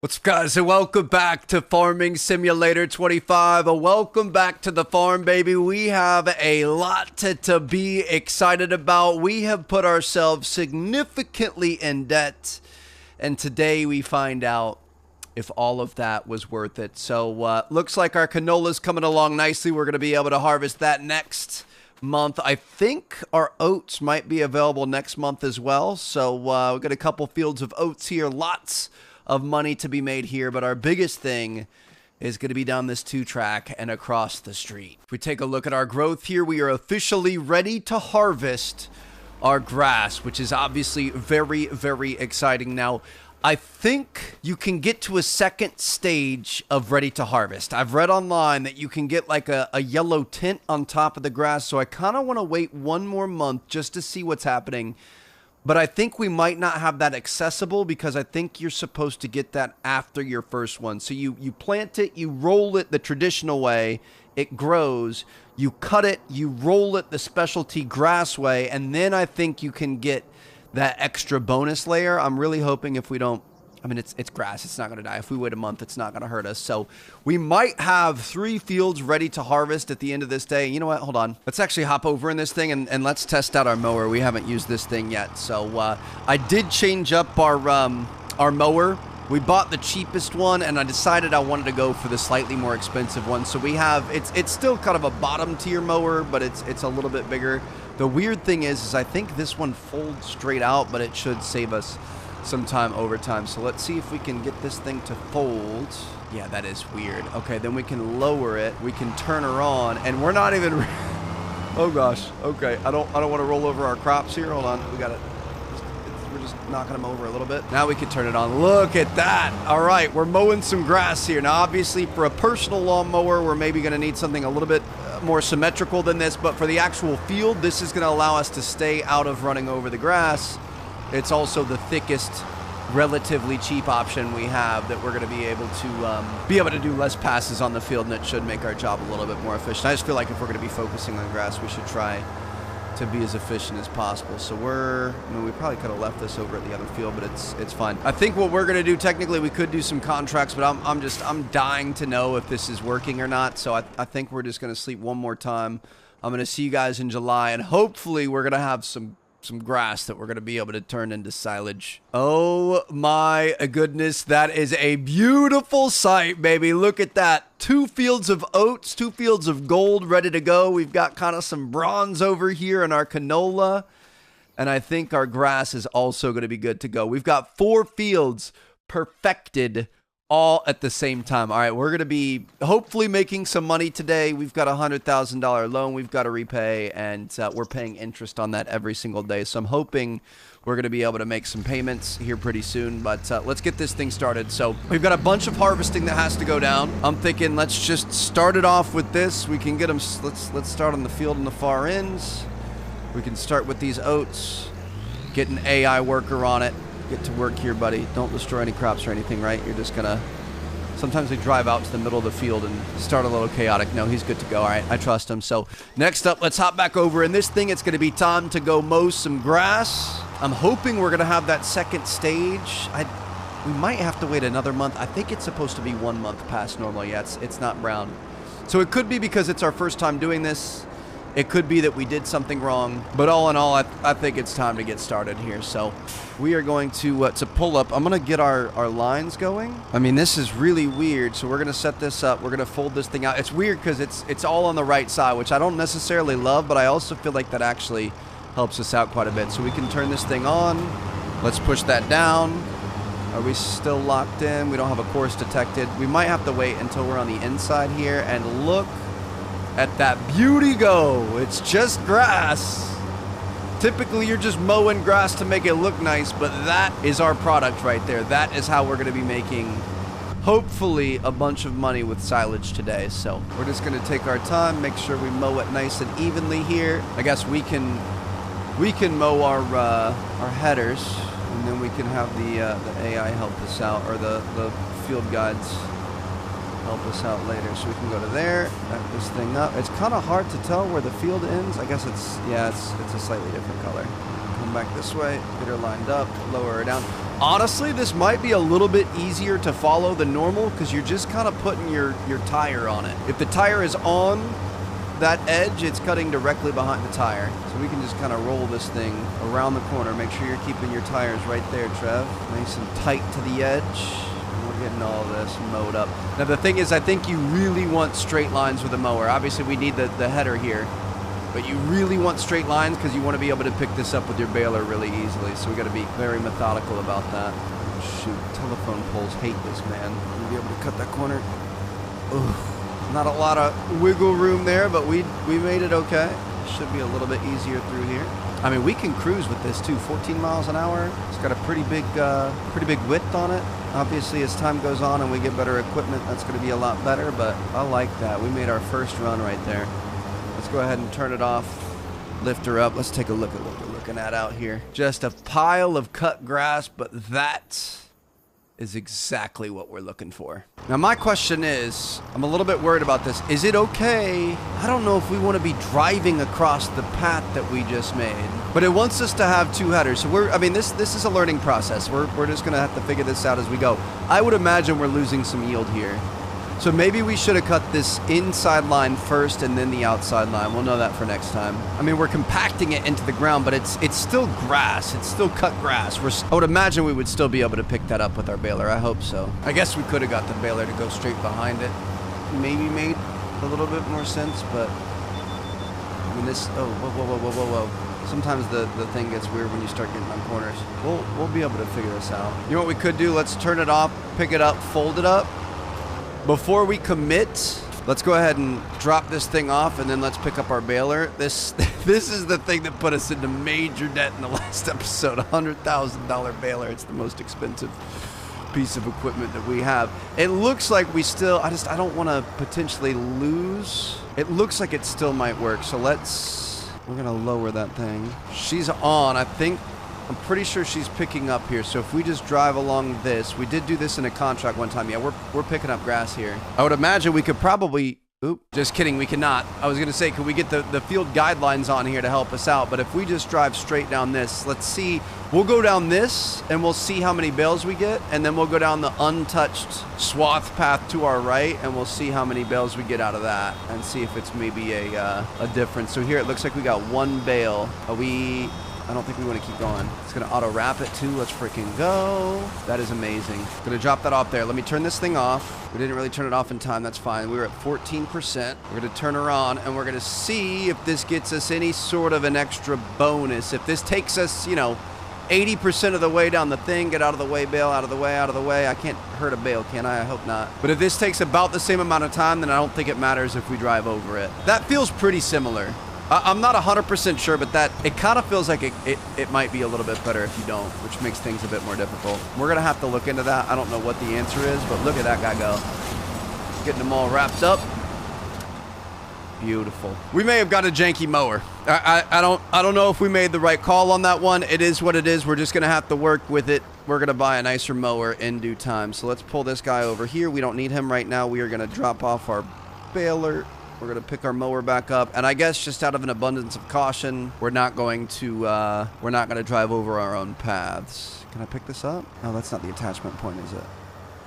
What's up, guys, and welcome back to Farming Simulator 25. Welcome back to the farm, baby. We have a lot to be excited about. We have put ourselves significantly in debt, and today we find out if all of that was worth it. So, looks like our canola's coming along nicely. We're going to be able to harvest that next month. I think our oats might be available next month as well. So, we've got a couple fields of oats here, lots of money to be made here, but our biggest thing is going to be down this 2-track and across the street. If we take a look at our growth here, we are officially ready to harvest our grass, which is obviously very, very exciting. Now, I think you can get to a second stage of ready to harvest. I've read online that you can get like a yellow tint on top of the grass, so I kind of want to wait one more month just to see what's happening. But I think we might not have that accessible because I think you're supposed to get that after your first one. So you plant it, you roll it the traditional way, it grows, you cut it, you roll it the specialty grass way, and then I think you can get that extra bonus layer. I'm really hoping if we don't, I mean, it's grass, it's not going to die. If we wait a month, it's not going to hurt us. So we might have 3 fields ready to harvest at the end of this day. You know what? Hold on. Let's actually hop over in this thing and let's test out our mower. We haven't used this thing yet. So I did change up our mower. We bought the cheapest one, and I decided I wanted to go for the slightly more expensive one. So we have, it's still kind of a bottom tier mower, but it's a little bit bigger. The weird thing is I think this one folds straight out, but it should save us some time over time. So let's see if we can get this thing to fold. Yeah, that is weird. Okay, then we can lower it. We can turn her on, and we're not even oh gosh. Okay, I don't want to roll over our crops here. Hold on. We got it. We're just knocking them over a little bit. Now we can turn it on. Look at that. All right, we're mowing some grass here. Now, obviously, for a personal lawnmower, we're maybe going to need something a little bit more symmetrical than this, but for the actual field, this is going to allow us to stay out of running over the grass. It's also the thickest, relatively cheap option we have that we're going to be able to do less passes on the field, and it should make our job a little bit more efficient. I just feel like if we're going to be focusing on grass, we should try to be as efficient as possible. So we probably could have left this over at the other field, but it's fine. I think what we're going to do, technically, we could do some contracts, but I'm dying to know if this is working or not. So I think we're just going to sleep one more time. I'm going to see you guys in July, and hopefully we're going to have some grass that we're going to be able to turn into silage. Oh my goodness, that is a beautiful sight, baby. Look at that. 2 fields of oats, 2 fields of gold ready to go. We've got kind of some bronze over here in our canola, and I think our grass is also going to be good to go. We've got 4 fields perfected all at the same time. All right, we're going to be hopefully making some money today. We've got a $100,000 loan we've got to repay, and we're paying interest on that every single day. So I'm hoping we're going to be able to make some payments here pretty soon, but let's get this thing started. So we've got a bunch of harvesting that has to go down. I'm thinking let's just start it off with this. We can get them, let's start on the field on the far ends. We can start with these oats, get an AI worker on it. Get to work here, buddy. Don't destroy any crops or anything, right? You're just gonna... Sometimes they drive out to the middle of the field and start a little chaotic. No, he's good to go. All right, I trust him. So next up, let's hop back over in this thing. It's gonna be time to go mow some grass. I'm hoping we're gonna have that second stage. We might have to wait another month. I think it's supposed to be 1 month past normal. Yeah, it's not brown. So it could be because it's our first time doing this. It could be that we did something wrong, but all in all, I think it's time to get started here. So we are going to pull up. I'm going to get our lines going. I mean, this is really weird. So we're going to set this up. We're going to fold this thing out. It's weird because it's all on the right side, which I don't necessarily love, but I also feel like that actually helps us out quite a bit. So we can turn this thing on. Let's push that down. Are we still locked in? We don't have a course detected. We might have to wait until we're on the inside here, and look at that beauty go. It's just grass. Typically, you're just mowing grass to make it look nice, but that is our product right there. That is how we're going to be making, hopefully, a bunch of money with silage today. So we're just going to take our time, make sure we mow it nice and evenly here. I guess we can mow our headers, and then we can have the AI help us out, or the field guides help us out later. So we can go to there, back this thing up. It's kind of hard to tell where the field ends. I guess it's a slightly different color. Come back this way, get her lined up, lower her down. Honestly, this might be a little bit easier to follow than normal because you're just kind of putting your tire on it. If the tire is on that edge, it's cutting directly behind the tire. So we can just kind of roll this thing around the corner. Make sure you're keeping your tires right there, Trev. Nice and tight to the edge. And we're getting all this mowed up. Now the thing is, I think you really want straight lines with a mower. Obviously we need the header here. But you really want straight lines because you want to be able to pick this up with your baler really easily. So we got to be very methodical about that. Shoot, telephone poles hate this, man. We'll be able to cut that corner. Ooh, not a lot of wiggle room there, but we made it okay. Should be a little bit easier through here. I mean, we can cruise with this too. 14 miles an hour. It's got a pretty big width on it. Obviously, as time goes on and we get better equipment, that's going to be a lot better. But I like that. We made our first run right there. Let's go ahead and turn it off, lift her up. Let's take a look at what we're looking at out here. Just a pile of cut grass, but that is exactly what we're looking for. Now, my question is, I'm a little bit worried about this. Is it okay? I don't know if we want to be driving across the path that we just made, but it wants us to have two headers. So this is a learning process. We're just going to have to figure this out as we go. I would imagine we're losing some yield here. So maybe we should have cut this inside line first and then the outside line. We'll know that for next time. I mean, we're compacting it into the ground, but it's still grass. It's still cut grass. I would imagine we would still be able to pick that up with our baler. I hope so. I guess we could have got the baler to go straight behind it. Maybe made a little bit more sense, but I mean this, oh, whoa. Sometimes the thing gets weird when you start getting on corners. We'll be able to figure this out. You know what we could do? Let's turn it off, pick it up, fold it up. Before we commit, let's go ahead and drop this thing off and then let's pick up our baler. This is the thing that put us into major debt in the last episode. $100,000 baler. It's the most expensive piece of equipment that we have. It looks like we still, I don't want to potentially lose. It looks like it still might work. So we're going to lower that thing. She's on, I'm pretty sure she's picking up here. So if we just drive along this, we did do this in a contract one time. Yeah, we're picking up grass here. I would imagine we could probably, just kidding, we cannot. I was gonna say, could we get the field guidelines on here to help us out? But if we just drive straight down this, let's see, we'll go down this and we'll see how many bales we get. And then we'll go down the untouched swath path to our right and we'll see how many bales we get out of that and see if it's maybe a difference. So here it looks like we got one bale. I don't think we want to keep going. It's going to auto wrap it too. Let's freaking go. That is amazing. Going to drop that off there. Let me turn this thing off. We didn't really turn it off in time. That's fine. We were at 14%. We're going to turn her on and we're going to see if this gets us any sort of an extra bonus. If this takes us, 80% of the way down the thing, get out of the way, bale, out of the way. I can't hurt a bale, can I? I hope not. But if this takes about the same amount of time, then I don't think it matters if we drive over it. That feels pretty similar. I'm not 100% sure, but it kind of feels like it might be a little bit better if you don't, which makes things a bit more difficult. We're going to have to look into that. I don't know what the answer is, but look at that guy go. Getting them all wrapped up. Beautiful. We may have got a janky mower. I don't know if we made the right call on that one. It is what it is. We're just going to have to work with it. We're going to buy a nicer mower in due time. So let's pull this guy over here. We don't need him right now. We are going to drop off our baler. We're going to pick our mower back up. And I guess just out of an abundance of caution, we're not going to drive over our own paths. Can I pick this up? No, that's not the attachment point, is it?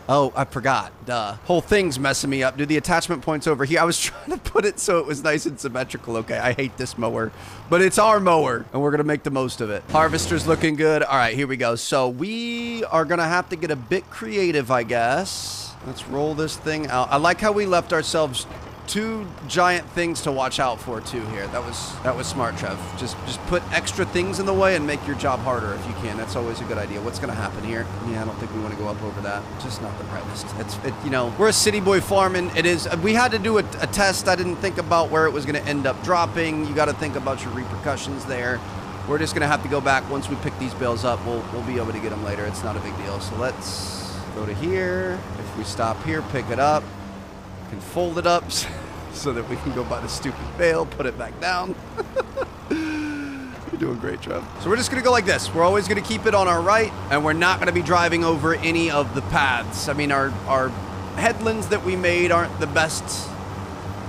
Oh, I forgot. Duh. Whole thing's messing me up. Dude, the attachment point's over here. I was trying to put it so it was nice and symmetrical. Okay, I hate this mower. But it's our mower, and we're going to make the most of it. Harvester's looking good. All right, here we go. So we are going to have to get a bit creative, I guess. Let's roll this thing out. I like how we left ourselves two giant things to watch out for too here. That was smart, Trev. Just put extra things in the way and make your job harder if you can. That's always a good idea. What's going to happen here? Yeah, I don't think we want to go up over that. Just not the brightest. We're a city boy farming. It is. We had to do a test. I didn't think about where it was going to end up dropping. You got to think about your repercussions there. We're just going to have to go back once we pick these bales up. We'll be able to get them later. It's not a big deal. So let's go to here. If we stop here, pick it up. Can fold it up so that we can go buy the stupid bale, put it back down. You're doing great, Trev. So we're just going to go like this. We're always going to keep it on our right, and we're not going to be driving over any of the paths. I mean, our headlands that we made aren't the best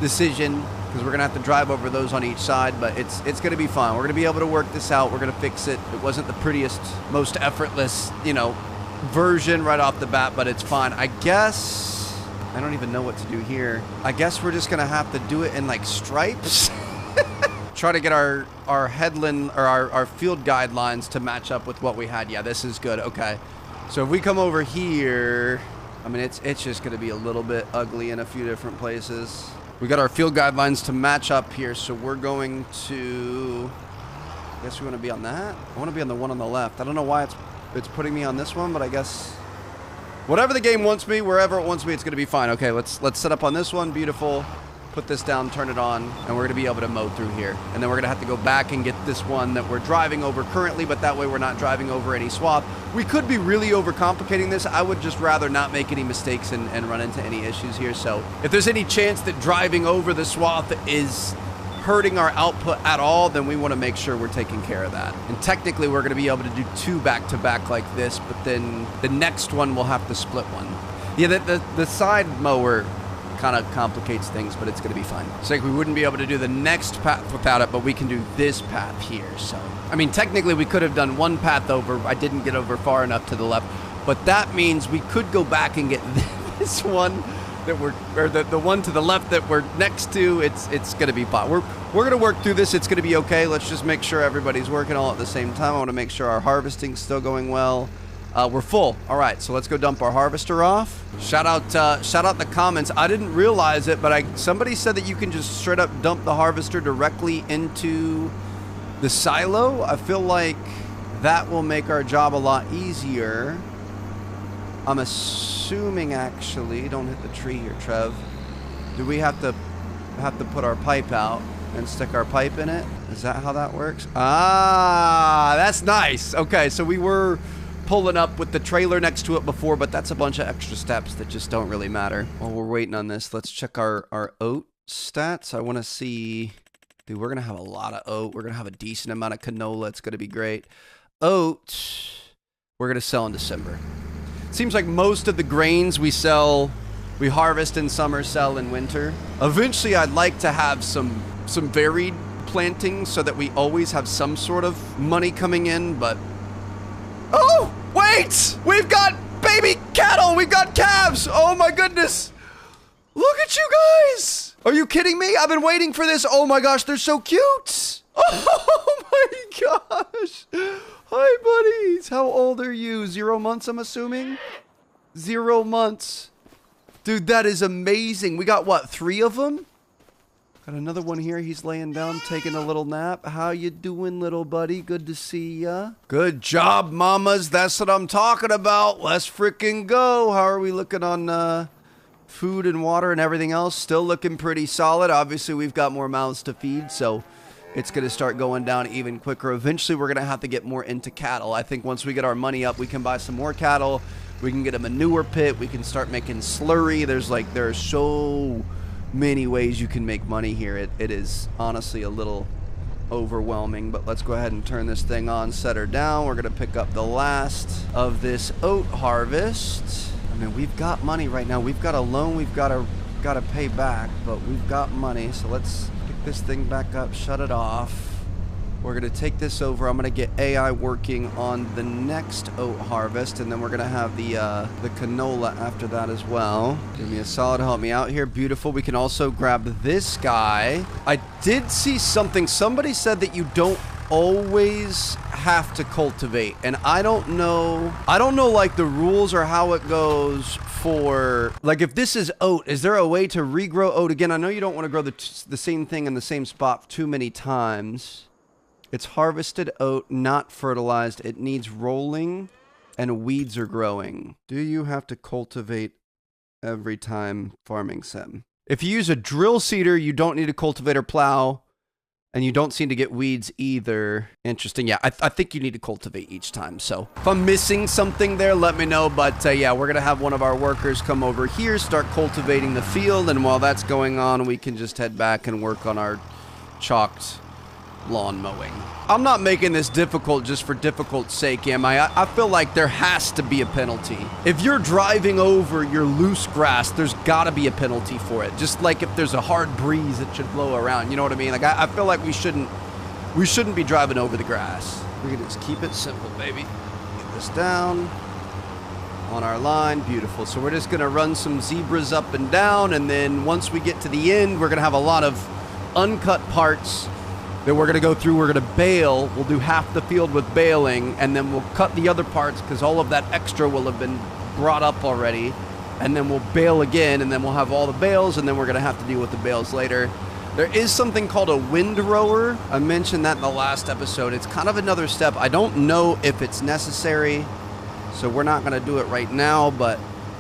decision because we're going to have to drive over those on each side, but it's going to be fine. We're going to be able to work this out. We're going to fix it. It wasn't the prettiest, most effortless, version right off the bat, but it's fine. I guess I don't even know what to do here. I guess we're just gonna have to do it in like stripes. Try to get our headland or our field guidelines to match up with what we had. Yeah, this is good. Okay, so if we come over here, I mean, it's just gonna be a little bit ugly in a few different places. We got our field guidelines to match up here, so we're going to, I guess we want to be on that. I want to be on the one on the left. I don't know why it's putting me on this one, but I guess whatever the game wants me, wherever it wants me, it's going to be fine. Okay, let's set up on this one. Beautiful. Put this down, turn it on, and we're going to be able to mow through here. And then we're going to have to go back and get this one that we're driving over currently, but that way we're not driving over any swath. We could be really overcomplicating this. I would just rather not make any mistakes and run into any issues here. So if there's any chance that driving over the swath is hurting our output at all, then we want to make sure we're taking care of that. And technically we're going to be able to do 2 back-to-back like this, but then the next one we'll have to split one. Yeah, the side mower kind of complicates things, but it's going to be fine. It's like we wouldn't be able to do the next path without it, but we can do this path here. So, I mean, technically we could have done one path over. I didn't get over far enough to the left, but that means we could go back and get this one that or the one to the left that we're next to. It's going to be fine. We're going to work through this. It's going to be okay. Let's just make sure everybody's working all at the same time. I want to make sure our harvesting's still going well. We're full. All right, so let's go dump our harvester off. Shout out the comments. I didn't realize it, but somebody said that you can just straight up dump the harvester directly into the silo. I feel like that will make our job a lot easier. I'm assuming, actually, don't hit the tree here, Trev. Do we have to put our pipe out and stick our pipe in it? Is that how that works? Ah, that's nice. Okay, so we were pulling up with the trailer next to it before, but that's a bunch of extra steps that just don't really matter. While we're waiting on this, let's check our oat stats. I want to see, dude, we're gonna have a lot of oat. We're gonna have a decent amount of canola. It's gonna be great. Oat, we're gonna sell in December. Seems like most of the grains we harvest in summer, sell in winter. Eventually I'd like to have some varied planting so that we always have some sort of money coming in, but oh, wait! We've got baby cattle! We've got calves! Oh my goodness! Look at you guys! Are you kidding me? I've been waiting for this. Oh my gosh, they're so cute! Oh my gosh! Hi, buddies! How old are you? 0 months, I'm assuming? 0 months. Dude, that is amazing. We got, what, 3 of them? Got another one here. He's laying down, taking a little nap. How you doing, little buddy? Good to see ya. Good job, mamas. That's what I'm talking about. Let's freaking go. How are we looking on food and water and everything else? Still looking pretty solid. Obviously, we've got more mouths to feed, so it's going to start going down even quicker. Eventually, we're going to have to get more into cattle. I think once we get our money up, we can buy some more cattle. We can get a manure pit. We can start making slurry. There's so many ways you can make money here. It is honestly a little overwhelming, but let's go ahead and turn this thing on, set her down. We're going to pick up the last of this oat harvest. I mean, we've got money right now. We've got a loan we've got to pay back, but we've got money. So let's pick this thing back up, shut it off. We're going to take this over. I'm going to get AI working on the next oat harvest, and then we're going to have the canola after that as well. Give me a solid, help me out here. Beautiful. We can also grab this guy. I did see something. Somebody said that you don't always have to cultivate, and I don't know like the rules or how it goes for, like, if this is oat, is there a way to regrow oat again? I know you don't want to grow the same thing in the same spot too many times. It's harvested oat, not fertilized. It needs rolling, and weeds are growing. Do you have to cultivate every time farming sim? If you use a drill seeder, you don't need to cultivate or plow, and you don't seem to get weeds either. Interesting. Yeah, I think you need to cultivate each time. So if I'm missing something there, let me know. But yeah, we're going to have one of our workers come over here, start cultivating the field, and while that's going on, we can just head back and work on our chalked lawn mowing. I'm not making this difficult just for difficult's sake, am I? I feel like there has to be a penalty. If you're driving over your loose grass, there's got to be a penalty for it. Just like if there's a hard breeze, it should blow around. You know what I mean? Like, I feel like we shouldn't be driving over the grass. We can just keep it simple, baby. Get this down. on our line. Beautiful. So we're just going to run some zebras up and down, and then once we get to the end, we're going to have a lot of uncut parts that we're going to go through. We're going to bale. We'll do half the field with baling, and then we'll cut the other parts because all of that extra will have been brought up already, and then we'll bale again, and then we'll have all the bales, and then we're going to have to deal with the bales later. There is something called a wind rower. I mentioned that in the last episode. It's kind of another step. I don't know if it's necessary, so we're not going to do it right now, but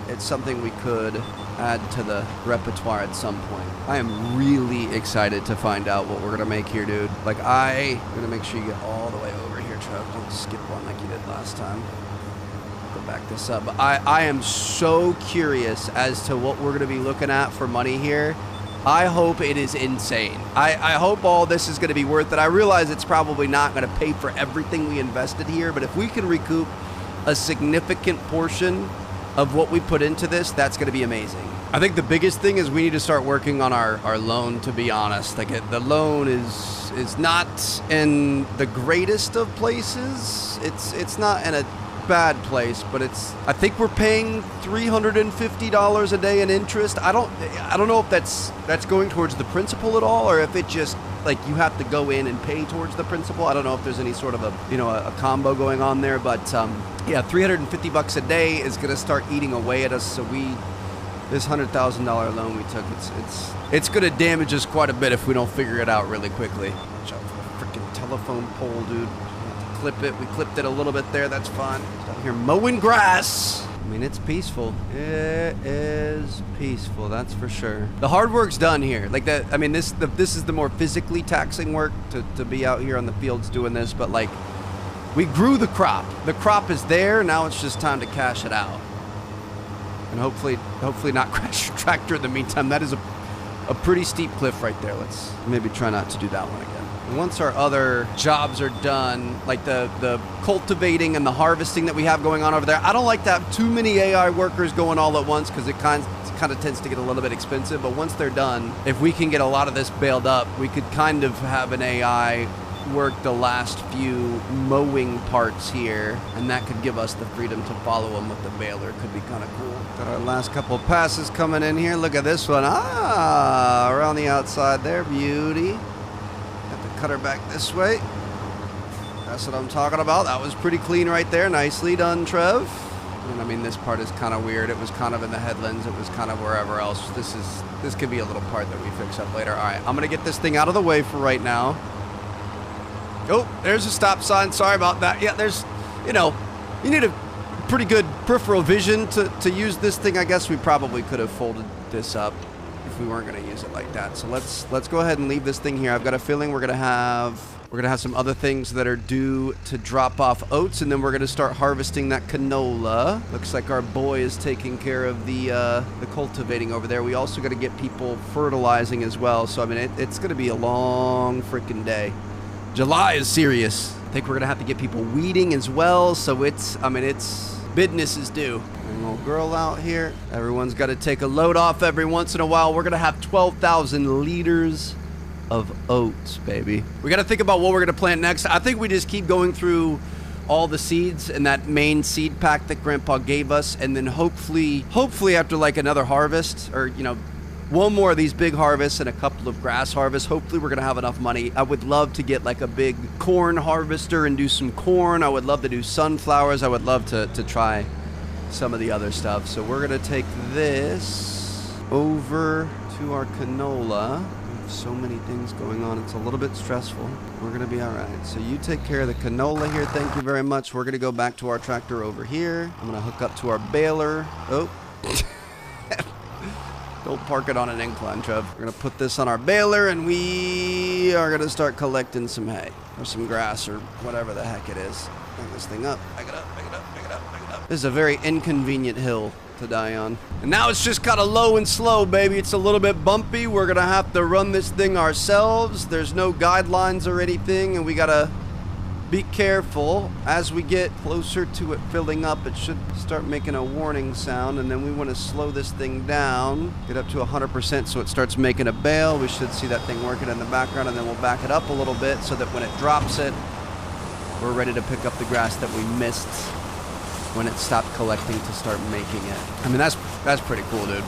it's something we could add to the repertoire at some point. I am really excited to find out what we're going to make here, dude. Like, I'm going to make sure you get all the way over here, Trev. Don't skip one like you did last time. Go back this up. But I am so curious as to what we're going to be looking at for money here. I hope it is insane. I hope all this is going to be worth it. I realize it's probably not going to pay for everything we invested here, but if we can recoup a significant portion of what we put into this, that's going to be amazing. I think the biggest thing is we need to start working on our loan, to be honest. Like, the loan is not in the greatest of places. It's not in a bad place, but I think we're paying $350 a day in interest. I don't know if that's going towards the principal at all, or if it just, like, you have to go in and pay towards the principal. I don't know if there's any sort of a combo going on there, but yeah, $350 a day is going to start eating away at us. So this $100,000 loan we took, it's going to damage us quite a bit if we don't figure it out really quickly. Watch out for the freaking telephone pole, dude. Clip it. We clipped it a little bit there. That's fine. Down here mowing grass. I mean, it's peaceful. It is peaceful, that's for sure. The hard work's done here. Like, I mean, this is the more physically taxing work to be out here on the fields doing this, but like, we grew the crop. The crop is there. Now it's just time to cash it out. And hopefully not crash your tractor in the meantime. That is a pretty steep cliff right there. Let's maybe try not to do that one again. Once our other jobs are done, like the cultivating and the harvesting that we have going on over there, I don't like to have too many AI workers going all at once because it kind of tends to get a little bit expensive. But once they're done, if we can get a lot of this baled up, we could kind of have an AI work the last few mowing parts here, and that could give us the freedom to follow them with the baler. Could be kind of cool. Got our last couple of passes coming in here. Look at this one. Around the outside there. Beauty. Cut her back this way. That's what I'm talking about. That was pretty clean right there. Nicely done, Trev. And I mean, this part is kind of weird. It was kind of in the headlands. It was kind of wherever else. This could be a little part that we fix up later. All right, I'm gonna get this thing out of the way for right now. Oh, there's a stop sign. Sorry about that. Yeah, there's, you need a pretty good peripheral vision to use this thing. I guess we probably could have folded this up if we weren't going to use it like that. So let's go ahead and leave this thing here. I've got a feeling we're going to have some other things that are due to drop off oats, and then we're going to start harvesting that canola. Looks like our boy is taking care of the cultivating over there. We also got to get people fertilizing as well. So I mean, it's going to be a long freaking day. July is serious. I think we're going to have to get people weeding as well. So business is due. And little girl out here. Everyone's got to take a load off every once in a while. We're going to have 12,000 liters of oats, baby. We got to think about what we're going to plant next. I think we just keep going through all the seeds in that main seed pack that Grandpa gave us. And then hopefully after like another harvest, or, one more of these big harvests and a couple of grass harvests, hopefully we're going to have enough money. I would love to get like a big corn harvester and do some corn. I would love to do sunflowers. I would love to try some of the other stuff. So we're going to take this over to our canola. We have so many things going on. It's a little bit stressful. We're going to be all right. So you take care of the canola here. Thank you very much. We're going to go back to our tractor over here. I'm going to hook up to our baler. Oh. Don't park it on an incline, Trev. We're going to put this on our baler, and we are going to start collecting some hay or some grass or whatever the heck it is. Bring this thing up. Back it up, back it up, back it up, back it up. This is a very inconvenient hill to die on. And now it's just kind of low and slow, baby. It's a little bit bumpy. We're going to have to run this thing ourselves. There's no guidelines or anything, and we got to be careful. As we get closer to it filling up, it should start making a warning sound, and then we want to slow this thing down, get up to 100% so it starts making a bale. We should see that thing working in the background, and then we'll back it up a little bit so that when it drops it, we're ready to pick up the grass that we missed when it stopped collecting to start making it. I mean, that's pretty cool, dude.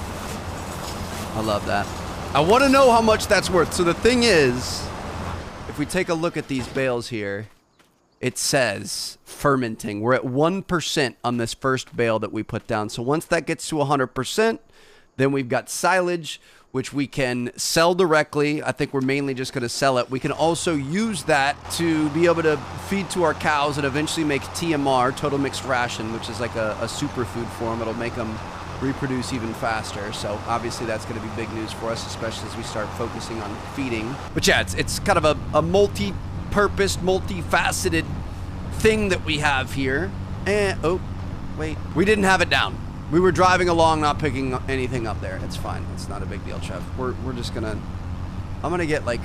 I love that. I want to know how much that's worth. So the thing is, if we take a look at these bales here, it says fermenting. We're at 1% on this first bale that we put down. So once that gets to 100%, then we've got silage, which we can sell directly. I think we're mainly just going to sell it. We can also use that to be able to feed to our cows and eventually make TMR, total mixed ration, which is like a superfood for them. It'll make them reproduce even faster. So obviously that's going to be big news for us, especially as we start focusing on feeding. But yeah, it's kind of a multi-purpose, multifaceted thing that we have here. And, oh, wait, we didn't have it down. We were driving along, not picking anything up there. It's fine. It's not a big deal, Trev. We're just gonna... I'm gonna get, like,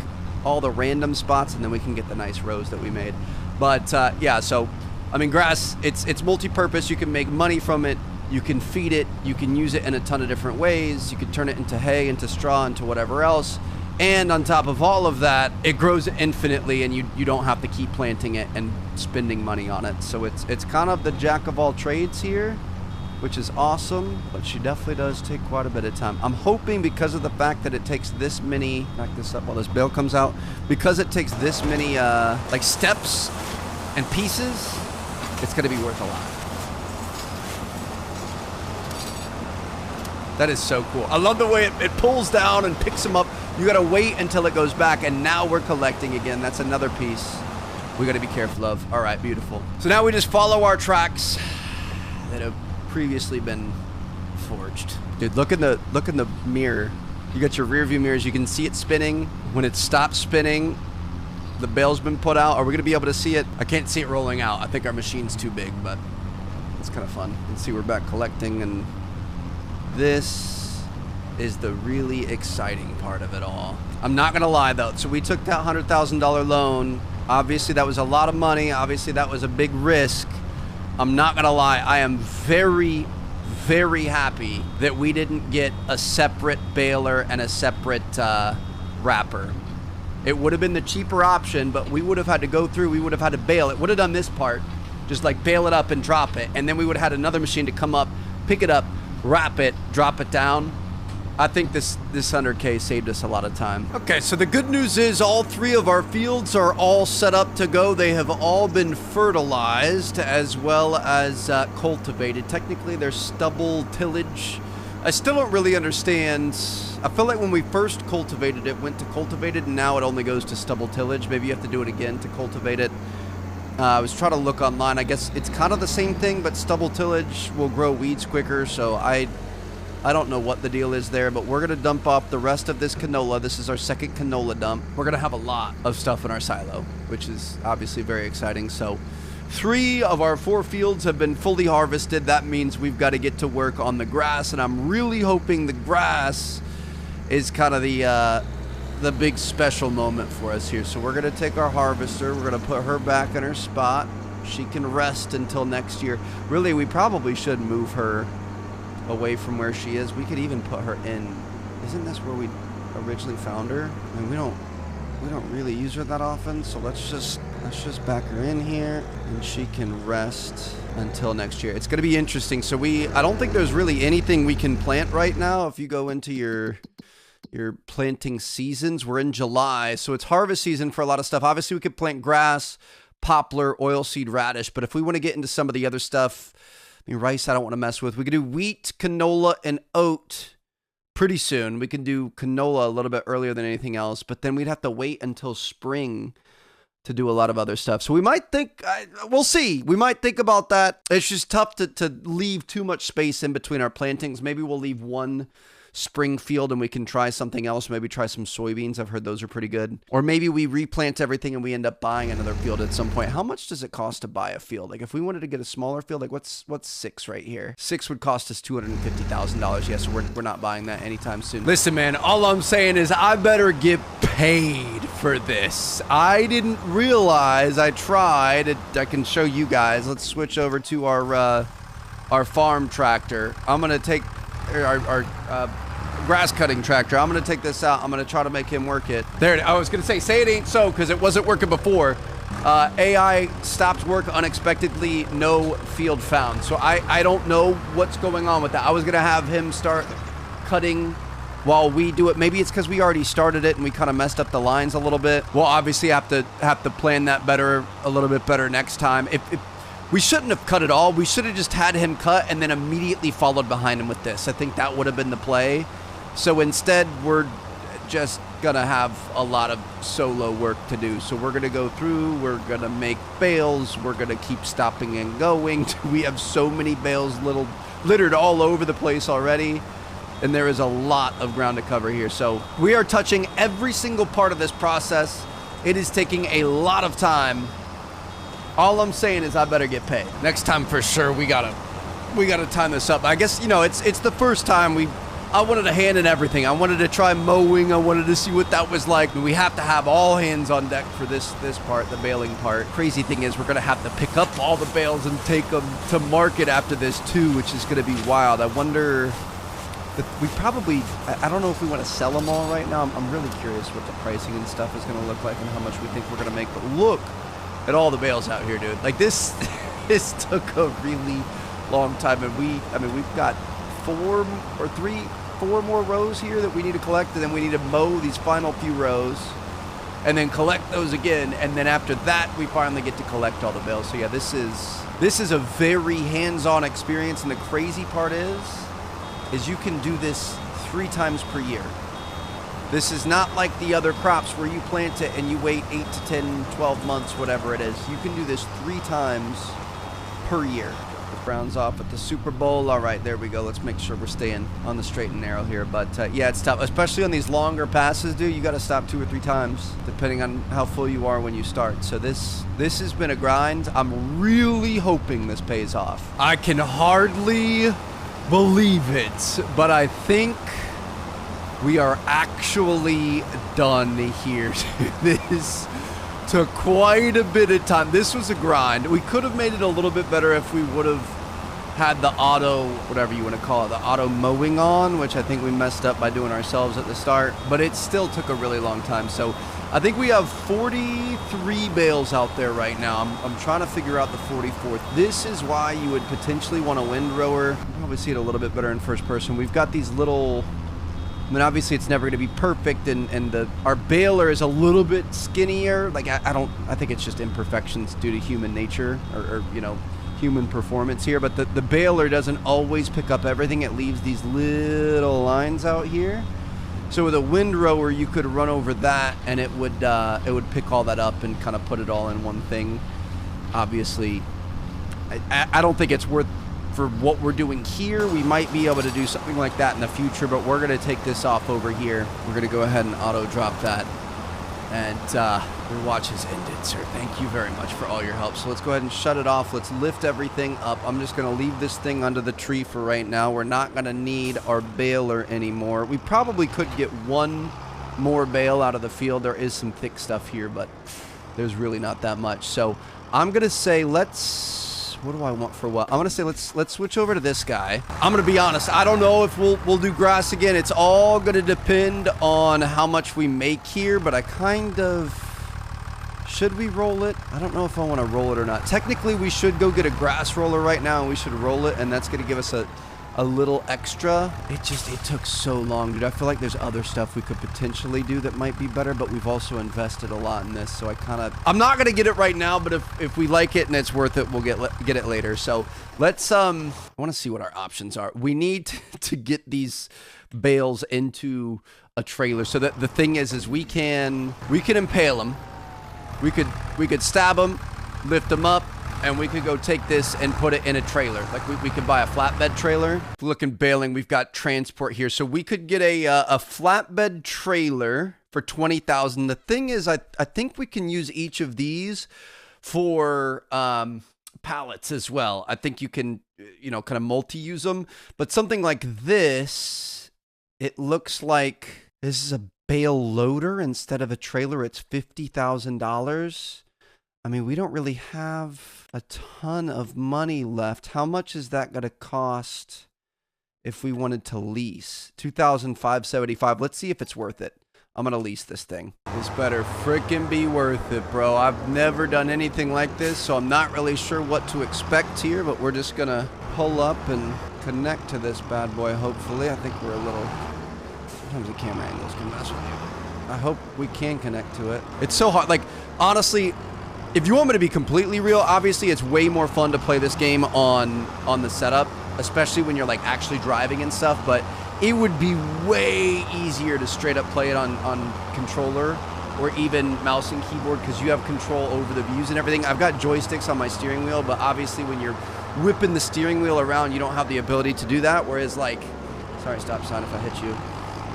all the random spots, and then we can get the nice rows that we made. But, yeah, so, I mean, grass, it's multi-purpose. You can make money from it. You can feed it. You can use it in a ton of different ways. You can turn it into hay, into straw, into whatever else. And on top of all of that, it grows infinitely, and you don't have to keep planting it and spending money on it. So it's kind of the jack of all trades here, which is awesome, but she definitely does take quite a bit of time. I'm hoping because of the fact that it takes this many, back this up while this bale comes out, because it takes this many like steps and pieces, it's gonna be worth a lot. That is so cool. I love the way it pulls down and picks them up. You gotta wait until it goes back, and now we're collecting again. That's another piece we gotta be careful of. All right, beautiful. So now we just follow our tracks that have previously been forged. Dude, look in the mirror. You got your rear view mirrors. You can see it spinning. When it stops spinning, the bale's been put out. Are we gonna be able to see it? I can't see it rolling out. I think our machine's too big, but it's kind of fun. You can see we're back collecting, and this is the really exciting part of it all. I'm not gonna lie though. So we took that $100,000 loan. Obviously that was a lot of money. Obviously that was a big risk. I'm not gonna lie, I am very, very happy that we didn't get a separate baler and a separate wrapper. It would have been the cheaper option, but we would have had to go through, we would have had to bale it. Would have done this part, just like bale it up and drop it, and then we would have had another machine to come up, pick it up, wrap it, drop it down. I think this 100K saved us a lot of time. Okay, so the good news is all three of our fields are all set up to go. They have all been fertilized as well as cultivated. Technically, they're stubble tillage. I still don't really understand. I feel like when we first cultivated it, went to cultivated, and now it only goes to stubble tillage. Maybe you have to do it again to cultivate it. I was trying to look online. I guess it's kind of the same thing, but stubble tillage will grow weeds quicker, so I don't know what the deal is there, but we're going to dump off the rest of this canola. This is our second canola dump. We're going to have a lot of stuff in our silo, which is obviously very exciting. So 3 of our 4 fields have been fully harvested. That means we've got to get to work on the grass, and I'm really hoping the grass is kind of the big special moment for us here. So we're going to take our harvester. We're going to put her back in her spot. She can rest until next year. Really, we probably should move her away from where she is. We could even put her in. Isn't this where we originally found her? I mean, we don't really use her that often, so let's just back her in here, and she can rest until next year. It's going to be interesting. So I don't think there's really anything we can plant right now. If you go into your planting seasons, we're in July, so it's harvest season for a lot of stuff. Obviously, we could plant grass, poplar, oilseed radish, but if we want to get into some of the other stuff, I mean, rice I don't want to mess with. We could do wheat, canola, and oat pretty soon. We can do canola a little bit earlier than anything else, but then we'd have to wait until spring to do a lot of other stuff. So we might think, we'll see. We might think about that. It's just tough to leave too much space in between our plantings. Maybe we'll leave one spring field and we can try something else. Maybe try some soybeans. I've heard those are pretty good. Or maybe we replant everything and we end up buying another field at some point. How much does it cost to buy a field? Like if we wanted to get a smaller field, like what's 6 right here? 6 would cost us $250,000. Yes, we're not buying that anytime soon. Listen, man, all I'm saying is I better get paid for this. I didn't realize I tried. I can show you guys. Let's switch over to our farm tractor. I'm gonna take our grass cutting tractor. I'm gonna take this out. I'm gonna try to make him work it. There, I was gonna say it ain't so because it wasn't working before. AI stopped work unexpectedly, no field found. So I don't know what's going on with that. I was going to have him start cutting while we do it. Maybe it's because we already started it and we kind of messed up the lines a little bit. We'll obviously have to plan that better, a little bit better next time. If we shouldn't have cut it all. We should have just had him cut and then immediately followed behind him with this. I think that would have been the play. So instead, we're just gonna have a lot of solo work to do. So we're gonna go through, we're gonna make bales, we're gonna keep stopping and going. We have so many bales littered all over the place already, and there is a lot of ground to cover here. So we are touching every single part of this process. It is taking a lot of time. All I'm saying is I better get paid. Next time for sure, we gotta time this up. I guess, you know, it's the first time I wanted a hand in everything. I wanted to try mowing. I wanted to see what that was like. We have to have all hands on deck for this part, the baling part. Crazy thing is we're going to have to pick up all the bales and take them to market after this too, which is going to be wild. I wonder if we probably, I don't know if we want to sell them all right now. I'm really curious what the pricing and stuff is going to look like and how much we think we're going to make. But look at all the bales out here, dude. Like this took a really long time. And we've got four more rows here that we need to collect, and then we need to mow these final few rows and then collect those again, and then after that we finally get to collect all the bales. So yeah, this is a very hands-on experience, and the crazy part is you can do this 3 times per year. This is not like the other crops where you plant it and you wait 8 to 10, 12 months, whatever it is. You can do this 3 times per year. Browns off at the Super Bowl. All right, there we go. Let's make sure we're staying on the straight and narrow here. But yeah, it's tough, especially on these longer passes, dude. You got to stop 2 or 3 times depending on how full you are when you start. So this has been a grind. I'm really hoping this pays off. I can hardly believe it, but I think we are actually done here. This took quite a bit of time. This was a grind. We could have made it a little bit better if we would have had the auto, whatever you want to call it, the auto mowing on, which I think we messed up by doing ourselves at the start, but it still took a really long time. So I think we have 43 bales out there right now. I'm trying to figure out the 44th. This is why you would potentially want a windrower. You can probably see it a little bit better in first person. We've got these little, I mean, obviously it's never going to be perfect, and our baler is a little bit skinnier. Like I think it's just imperfections due to human nature or you know, human performance here. But the baler doesn't always pick up everything. It leaves these little lines out here. So with a windrower, you could run over that, and it would pick all that up and kind of put it all in one thing. Obviously, I don't think it's worth. For what we're doing here, we might be able to do something like that in the future, but we're going to take this off over here. We're going to go ahead and auto drop that. And your watch has ended, sir. Thank you very much for all your help. So let's go ahead and shut it off. Let's lift everything up. I'm just going to leave this thing under the tree for right now. We're not going to need our baler anymore. We probably could get one more bale out of the field. There is some thick stuff here, but there's really not that much. So I'm going to say what do I want for what? I'm gonna say let's switch over to this guy. I'm gonna be honest, I don't know if we'll do grass again. It's all gonna depend on how much we make here, but I kind of, should we roll it? I don't know if I want to roll it or not. Technically we should go get a grass roller right now, and we should roll it, and that's gonna give us a little extra. It took so long, dude. I feel like there's other stuff we could potentially do that might be better, but we've also invested a lot in this, so I'm not gonna get it right now, but if we like it and it's worth it, we'll get it later. So let's I want to see what our options are. We need to get these bales into a trailer. So that the thing is we can impale them, we could stab them, lift them up, and we could go take this and put it in a trailer. Like we could buy a flatbed trailer. Looking baling, we've got transport here. So we could get a flatbed trailer for $20,000. The thing is, I think we can use each of these for pallets as well. I think you can, you know, kind of multi-use them. But something like this, it looks like this is a bale loader instead of a trailer. It's $50,000. I mean, we don't really have a ton of money left. How much is that going to cost if we wanted to lease? $2,575. Let's see if it's worth it. I'm gonna lease this thing. This better frickin' be worth it, bro. I've never done anything like this, so I'm not really sure what to expect here, but we're just gonna pull up and connect to this bad boy, hopefully. I think we're a little... Sometimes the camera angles can mess with you. I hope we can connect to it. It's so hard. Like, honestly, if you want me to be completely real, obviously it's way more fun to play this game on the setup, especially when you're like actually driving and stuff, but it would be way easier to straight up play it on controller or even mouse and keyboard because you have control over the views and everything. I've got joysticks on my steering wheel, but obviously when you're whipping the steering wheel around, you don't have the ability to do that. Whereas like, sorry, stop sign if I hit you.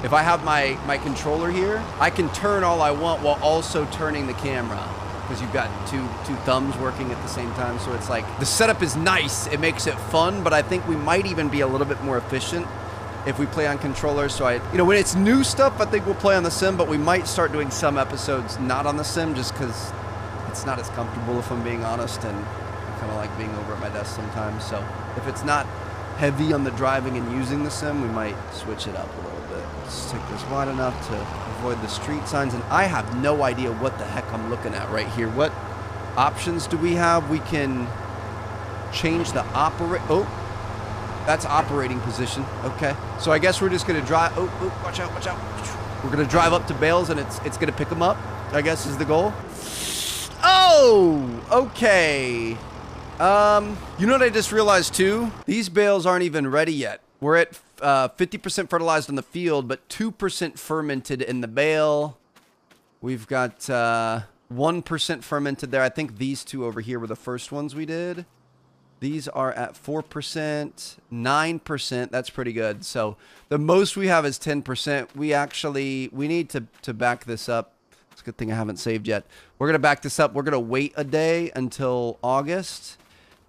If I have my controller here, I can turn all I want while also turning the camera because you've got two thumbs working at the same time. So it's like, the setup is nice. It makes it fun, but I think we might even be a little bit more efficient if we play on controller. So when it's new stuff, I think we'll play on the sim, but we might start doing some episodes not on the sim just because it's not as comfortable, if I'm being honest, and I kind of like being over at my desk sometimes. So if it's not heavy on the driving and using the sim, we might switch it up a little bit. Let's take this wide enough to avoid the street signs, and I have no idea what the heck I'm looking at right here. What options do we have? We can change the oh, that's operating position. Okay. So I guess we're just going to drive. Oh, watch out, watch out. We're going to drive up to bales and it's going to pick them up, I guess is the goal. Oh, okay. You know what I just realized too? These bales aren't even ready yet. We're at 50% fertilized on the field, but 2% fermented in the bale. We've got 1% fermented there. I think these two over here were the first ones we did. These are at 4%, 9%. That's pretty good. So the most we have is 10%. We need to back this up. It's a good thing I haven't saved yet. We're going to back this up. We're going to wait a day until August.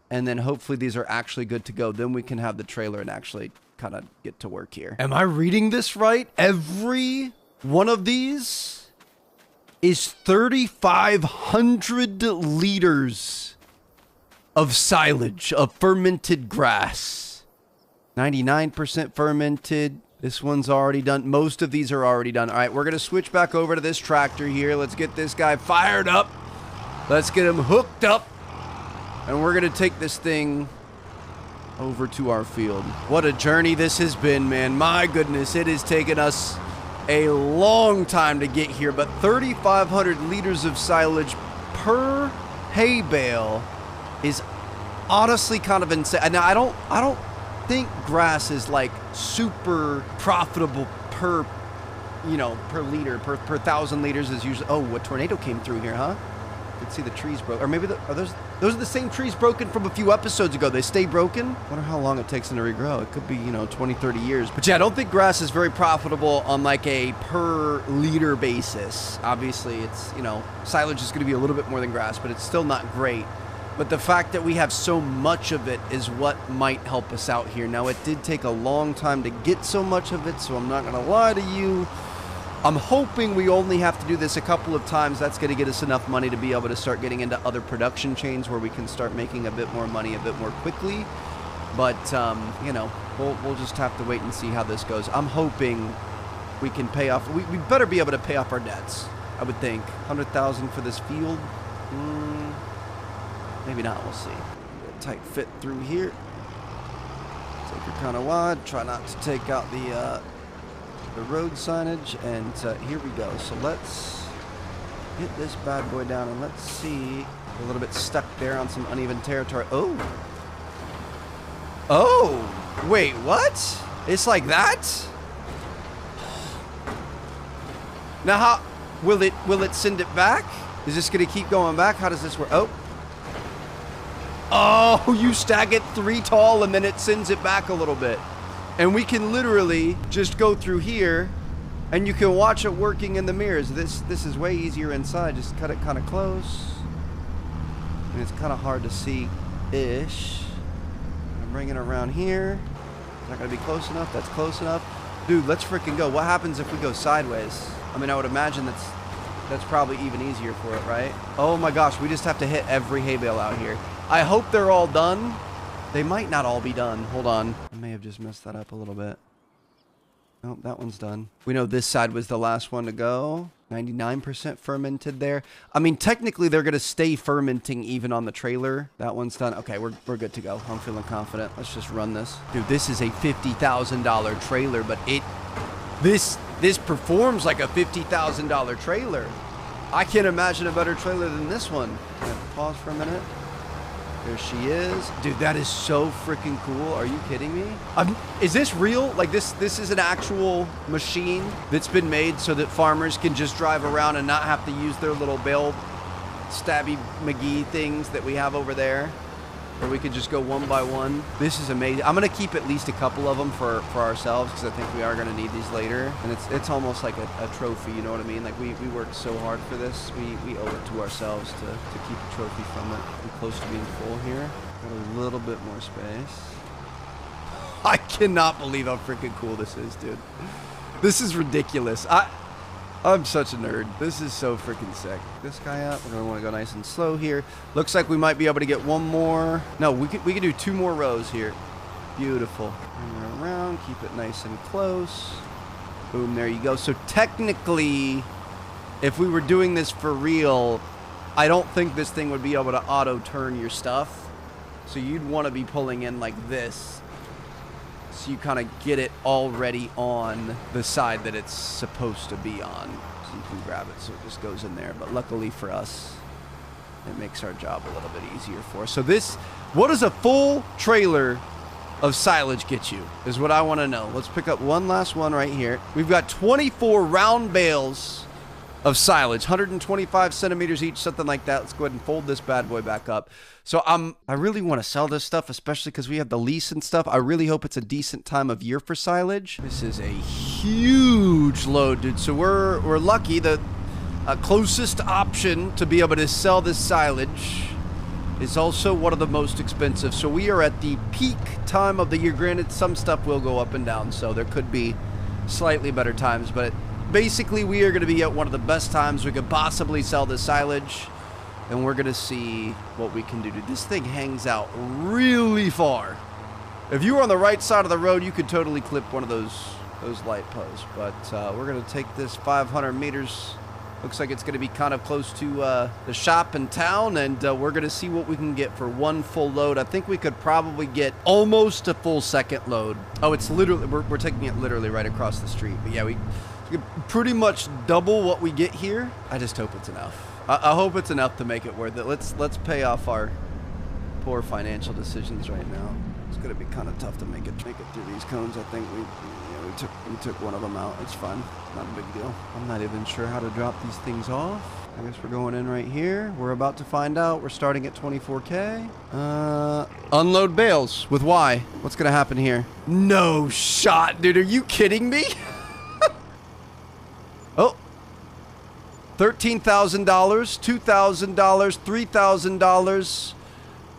And then hopefully these are actually good to go. Then we can have the trailer and actually kind of get to work here. Am I reading this right? Every one of these is 3,500 liters of silage, of fermented grass. 99% fermented. This one's already done. Most of these are already done. All right, we're going to switch back over to this tractor here. Let's get this guy fired up. Let's get him hooked up. And we're going to take this thing over to our field. What a journey this has been, man. My goodness, it has taken us a long time to get here, but 3,500 liters of silage per hay bale is honestly kind of insane. Now, I don't think grass is like super profitable per liter, per 1,000 liters is usually. Oh, a tornado came through here, huh? You can see the trees broke, or maybe those are the same trees broken from a few episodes ago. They stay broken. Wonder how long it takes them to regrow. It could be 20, 30 years. But yeah, I don't think grass is very profitable on like a per liter basis. Obviously, it's silage is going to be a little bit more than grass, but it's still not great. But the fact that we have so much of it is what might help us out here. Now, it did take a long time to get so much of it, so I'm not going to lie to you. I'm hoping we only have to do this a couple of times. That's going to get us enough money to be able to start getting into other production chains where we can start making a bit more money a bit more quickly. But, we'll just have to wait and see how this goes. I'm hoping we can pay off. We better be able to pay off our debts, I would think. 100,000 for this field. Maybe not. We'll see. Get a tight fit through here. Take her kind of wide. Try not to take out the road signage, and here we go. So let's get this bad boy down, and let's see. A little bit stuck there on some uneven territory. Oh, wait, what? It's like that? Now, how will it send it back? Is this gonna keep going back? How does this work? Oh, you stack it 3 tall, and then it sends it back a little bit. And we can literally just go through here, and you can watch it working in the mirrors. This is way easier inside. Just cut it kind of close. And it's kind of hard to see-ish. I'm bringing it around here. Is that going to be close enough? That's close enough. Dude, let's freaking go. What happens if we go sideways? I mean, I would imagine that's probably even easier for it, right? Oh my gosh, we just have to hit every hay bale out here. I hope they're all done. They might not all be done. Hold on. I may have just messed that up a little bit. Oh, that one's done. We know this side was the last one to go. 99% fermented there. I mean, technically, they're going to stay fermenting even on the trailer. That one's done. Okay, we're good to go. I'm feeling confident. Let's just run this. Dude, this is a $50,000 trailer, but this performs like a $50,000 trailer. I can't imagine a better trailer than this one. I have to pause for a minute. There she is. Dude, that is so freaking cool. Are you kidding me? Is this real? Like this is an actual machine that's been made so that farmers can just drive around and not have to use their little bale stabby McGee things that we have over there. Or we could just go one by one. This is amazing. I'm going to keep at least a couple of them for ourselves because I think we are going to need these later. And it's almost like a trophy, you know what I mean? Like we worked so hard for this. We owe it to ourselves to keep a trophy from it. We're close to being full here. Got a little bit more space. I cannot believe how freaking cool this is, dude. This is ridiculous. I'm such a nerd. This is so freaking sick. This guy up. We're gonna want to go nice and slow here. Looks like we might be able to get one more. No, we can do 2 more rows here. Beautiful. Bring her around. Keep it nice and close. Boom. There you go. So technically, if we were doing this for real, I don't think this thing would be able to auto turn your stuff. So you'd want to be pulling in like this. So you kind of get it already on the side that it's supposed to be on. So you can grab it so it just goes in there. But luckily for us, it makes our job a little bit easier for us. So what does a full trailer of silage get you is what I want to know. Let's pick up one last one right here. We've got 24 round bales of silage, 125 centimeters each, something like that. Let's go ahead and fold this bad boy back up. So I really want to sell this stuff, especially because we have the lease and stuff. I really hope it's a decent time of year for silage. This is a huge load, dude. So we're lucky. The closest option to be able to sell this silage is also one of the most expensive. So we are at the peak time of the year. Granted, some stuff will go up and down, so there could be slightly better times, but basically, we are going to be at one of the best times we could possibly sell this silage, and we're going to see what we can do. This thing hangs out really far. If you were on the right side of the road, you could totally clip one of those light posts, but we're going to take this 500 meters. Looks like it's going to be kind of close to the shop in town, and we're going to see what we can get for one full load. I think we could probably get almost a full second load. Oh, it's literally, we're taking it literally right across the street. But yeah, we could pretty much double what we get here. I just hope it's enough. I hope it's enough to make it worth it. Let's pay off our poor financial decisions right now. It's going to be kind of tough to make it through these cones. I think we took one of them out. It's fine. Not a big deal. I'm not even sure how to drop these things off. I guess we're going in right here. We're about to find out. We're starting at 24K. Unload bales with Y. What's going to happen here? No shot, dude. Are you kidding me? Oh. $13,000, $2,000, $3,000.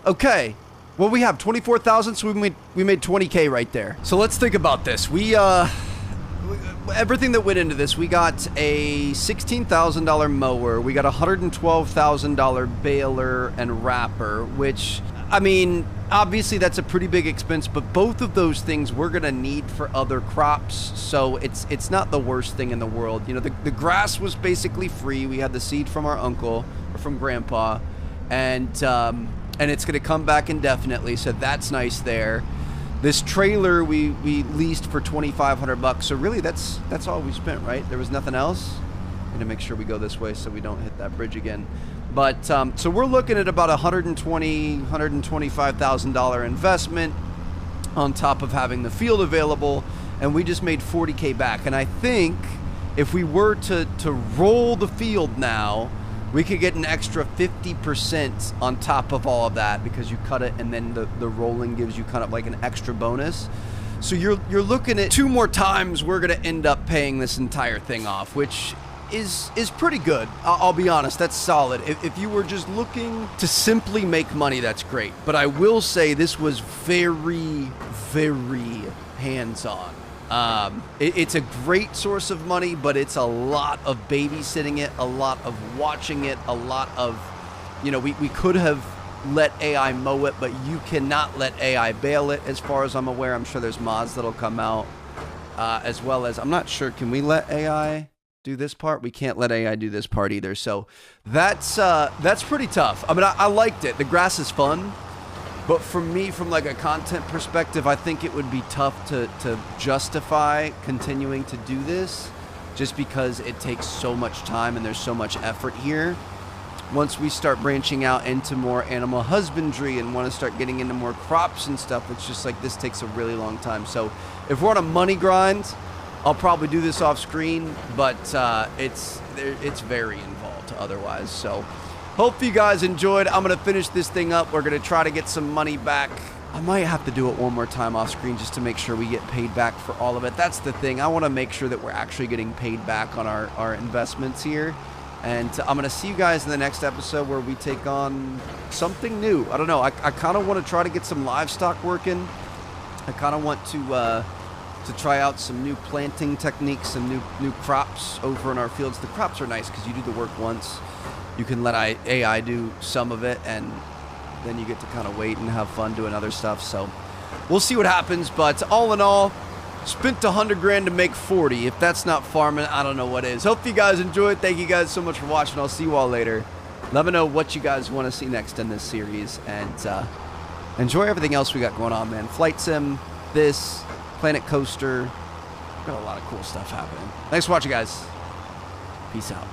Okay. Well, we have 24,000, so we made 20K right there. So let's think about this. Everything that went into this, we got a $16,000 mower, we got a $112,000 baler and wrapper, which, I mean, obviously that's a pretty big expense, but both of those things we're gonna need for other crops, so it's not the worst thing in the world. You know, the grass was basically free. We had the seed from our uncle or from grandpa, and it's gonna come back indefinitely, so that's nice there. This trailer we leased for $2,500, so really that's all we spent, right? There was nothing else. I'm gonna make sure we go this way so we don't hit that bridge again. But so we're looking at about $125,000 investment on top of having the field available, and we just made 40K back. And I think if we were to roll the field now, we could get an extra 50% on top of all of that, because you cut it and then the rolling gives you kind of like an extra bonus. So you're looking at 2 more times we're gonna end up paying this entire thing off, which is pretty good. I'll be honest, that's solid. If you were just looking to simply make money, that's great. But I will say this was very, very hands-on. It's a great source of money, but it's a lot of babysitting it, a lot of watching it, a lot of, you know, we could have let AI mow it, but you cannot let AI bale it as far as I'm aware. I'm sure there's mods that'll come out. as well as, I'm not sure, can we let AI do this part? We can't let AI do this part either. So that's pretty tough. I mean, I liked it. The grass is fun. But for me, from like a content perspective, I think it would be tough to justify continuing to do this just because it takes so much time and there's so much effort here. Once we start branching out into more animal husbandry and want to start getting into more crops and stuff, it's just like this takes a really long time. So if we're on a money grind, I'll probably do this off screen, but it's very involved otherwise. So hope you guys enjoyed. I'm going to finish this thing up. We're going to try to get some money back. I might have to do it one more time off screen just to make sure we get paid back for all of it. That's the thing. I want to make sure that we're actually getting paid back on our investments here. And I'm going to see you guys in the next episode where we take on something new. I don't know. I kind of want to try to get some livestock working. I kind of want to try out some new planting techniques and new crops over in our fields. The crops are nice because you do the work once. You can let AI do some of it, and then you get to kind of wait and have fun doing other stuff. So we'll see what happens. But all in all, spent 100 grand to make 40. If that's not farming, I don't know what is. Hope you guys enjoyed. Thank you guys so much for watching. I'll see you all later. Let me know what you guys want to see next in this series. And enjoy everything else we got going on, man. Flight Sim, this, Planet Coaster. Got a lot of cool stuff happening. Thanks for watching, guys. Peace out.